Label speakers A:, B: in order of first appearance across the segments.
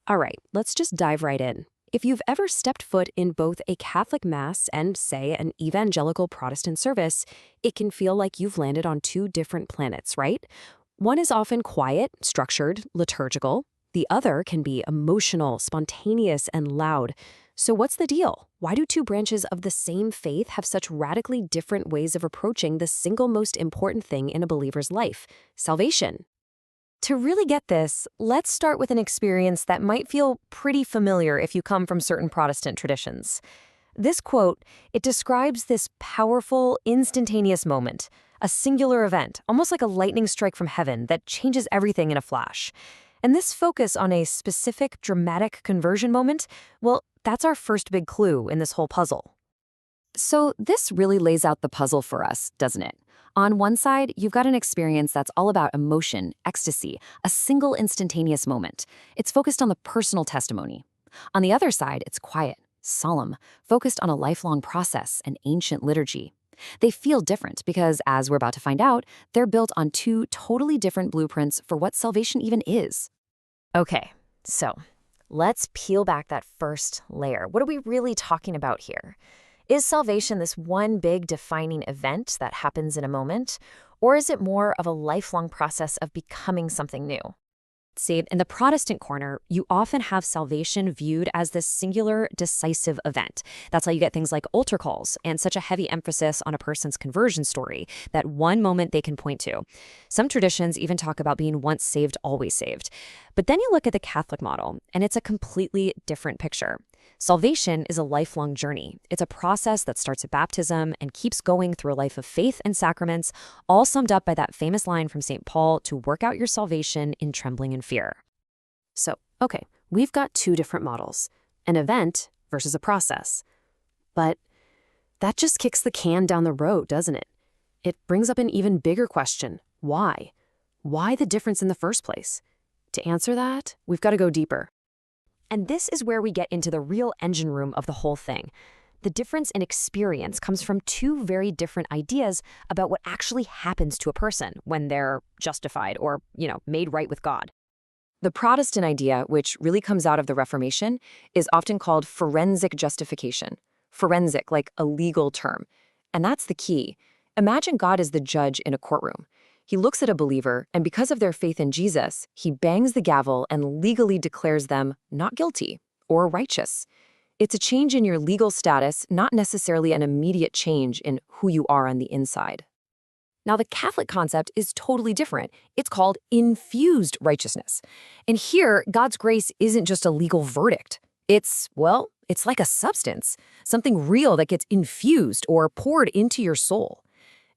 A: All right, let's just dive right in. If you've ever stepped foot in both a Catholic Mass and, say, an evangelical Protestant service, it can feel like you've landed on two different planets, right? One is often quiet, structured, liturgical. The other can be emotional, spontaneous, and loud. So what's the deal? Why do two branches of the same faith have such radically different ways of approaching the single most important thing in a believer's life, salvation? To really get this, let's start with an experience that might feel pretty familiar if you come from certain Protestant traditions. This quote, it describes this powerful, instantaneous moment, a singular event, almost like a lightning strike from heaven that changes everything in a flash. And this focus on a specific, dramatic conversion moment, well, that's our first big clue in this whole puzzle. So this really lays out the puzzle for us, doesn't it? On one side, you've got an experience that's all about emotion, ecstasy, a single instantaneous moment. It's focused on the personal testimony. On the other side, it's quiet, solemn, focused on a lifelong process, an ancient liturgy. They feel different because, as we're about to find out, they're built on two totally different blueprints for what salvation even is. Okay, so let's peel back that first layer. What are we really talking about here? Is salvation this one big defining event that happens in a moment, or is it more of a lifelong process of becoming something new? See, in the Protestant corner, you often have salvation viewed as this singular, decisive event. That's how you get things like altar calls and such a heavy emphasis on a person's conversion story, that one moment they can point to. Some traditions even talk about being once saved, always saved. But then you look at the Catholic model, and it's a completely different picture. Salvation is a lifelong journey. It's a process that starts at baptism and keeps going through a life of faith and sacraments, all summed up by that famous line from St. Paul to work out your salvation in trembling and fear. So, okay, we've got two different models, an event versus a process. But that just kicks the can down the road, doesn't it? It brings up an even bigger question. Why? Why the difference in the first place? To answer that, we've got to go deeper. And this is where we get into the real engine room of the whole thing. The difference in experience comes from two very different ideas about what actually happens to a person when they're justified or, made right with God. The Protestant idea, which really comes out of the Reformation, is often called forensic justification. Forensic, like a legal term. And that's the key. Imagine God as the judge in a courtroom. He looks at a believer, and because of their faith in Jesus, he bangs the gavel and legally declares them not guilty or righteous. It's a change in your legal status, not necessarily an immediate change in who you are on the inside. Now, the Catholic concept is totally different. It's called infused righteousness. And here, God's grace isn't just a legal verdict. It's like a substance, something real that gets infused or poured into your soul.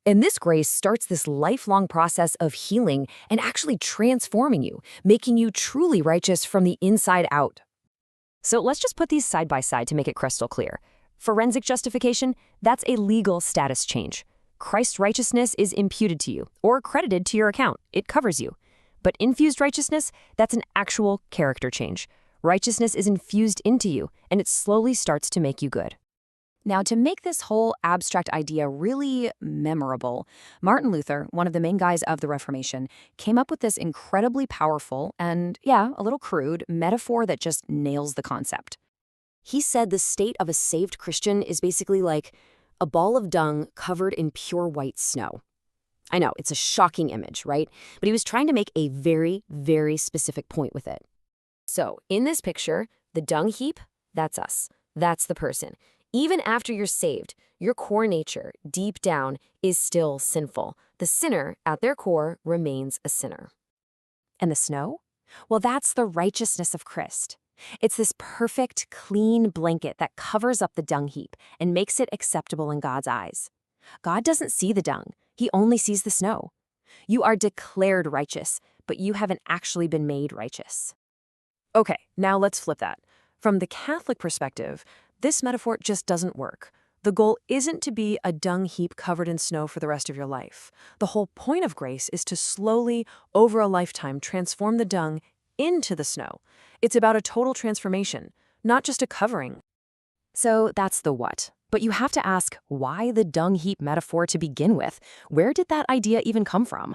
A: And this grace starts this lifelong process of healing and actually transforming you, making you truly righteous from the inside out. So let's just put these side by side to make it crystal clear. Forensic justification, that's a legal status change. Christ's righteousness is imputed to you or credited to your account. It covers you. But infused righteousness, that's an actual character change. Righteousness is infused into you, and it slowly starts to make you good. Now, to make this whole abstract idea really memorable, Martin Luther, one of the main guys of the Reformation, came up with this incredibly powerful and, a little crude metaphor that just nails the concept. He said the state of a saved Christian is basically like a ball of dung covered in pure white snow. I know, it's a shocking image, right? But he was trying to make a very, very specific point with it. So, in this picture, the dung heap, that's us. That's the person. Even after you're saved, your core nature, deep down, is still sinful. The sinner, at their core, remains a sinner. And the snow? Well, that's the righteousness of Christ. It's this perfect, clean blanket that covers up the dung heap and makes it acceptable in God's eyes. God doesn't see the dung. He only sees the snow. You are declared righteous, but you haven't actually been made righteous. Okay, now let's flip that. From the Catholic perspective, this metaphor just doesn't work. The goal isn't to be a dung heap covered in snow for the rest of your life. The whole point of grace is to slowly, over a lifetime, transform the dung into the snow. It's about a total transformation, not just a covering. So that's the what. But you have to ask, why the dung heap metaphor to begin with? Where did that idea even come from?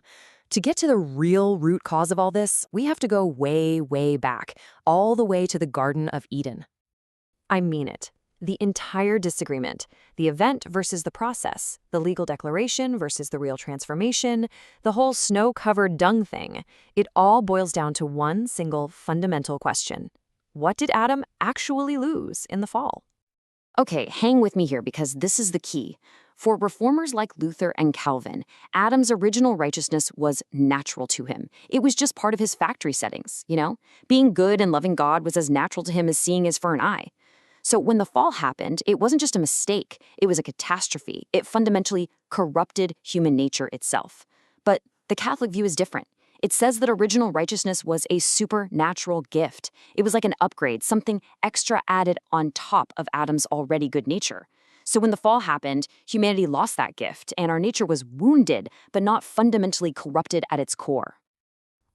A: To get to the real root cause of all this, we have to go way, way back, all the way to the Garden of Eden. I mean it. The entire disagreement, the event versus the process, the legal declaration versus the real transformation, the whole snow-covered dung thing, it all boils down to one single fundamental question. What did Adam actually lose in the fall?
B: Okay, hang with me here because this is the key. For reformers like Luther and Calvin, Adam's original righteousness was natural to him. It was just part of his factory settings, you know? Being good and loving God was as natural to him as seeing is for an eye. So when the fall happened, it wasn't just a mistake, it was a catastrophe. It fundamentally corrupted human nature itself. But the Catholic view is different. It says that original righteousness was a supernatural gift. It was like an upgrade, something extra added on top of Adam's already good nature. So when the fall happened, humanity lost that gift, and our nature was wounded, but not fundamentally corrupted at its core.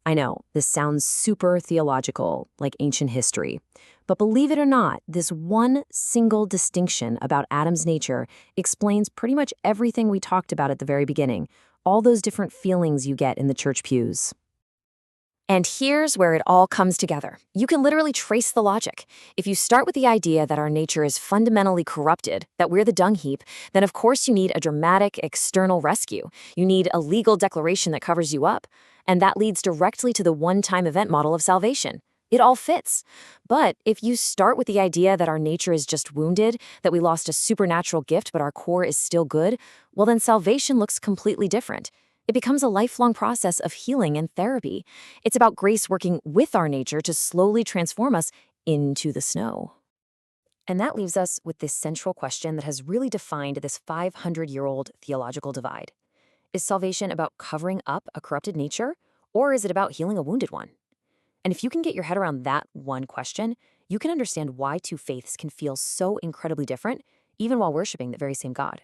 A: I know, this sounds super theological, like ancient history. But believe it or not, this one single distinction about Adam's nature explains pretty much everything we talked about at the very beginning, all those different feelings you get in the church pews.
B: And here's where it all comes together. You can literally trace the logic. If you start with the idea that our nature is fundamentally corrupted, that we're the dung heap, then of course you need a dramatic external rescue. You need a legal declaration that covers you up. And that leads directly to the one-time event model of salvation. It all fits. But if you start with the idea that our nature is just wounded, that we lost a supernatural gift but our core is still good, well then salvation looks completely different. It becomes a lifelong process of healing and therapy. It's about grace working with our nature to slowly transform us into the snow. And that leaves us with this central question that has really defined this 500-year-old theological divide. Is salvation about covering up a corrupted nature, or is it about healing a wounded one? And if you can get your head around that one question, you can understand why two faiths can feel so incredibly different, even while worshiping the very same God.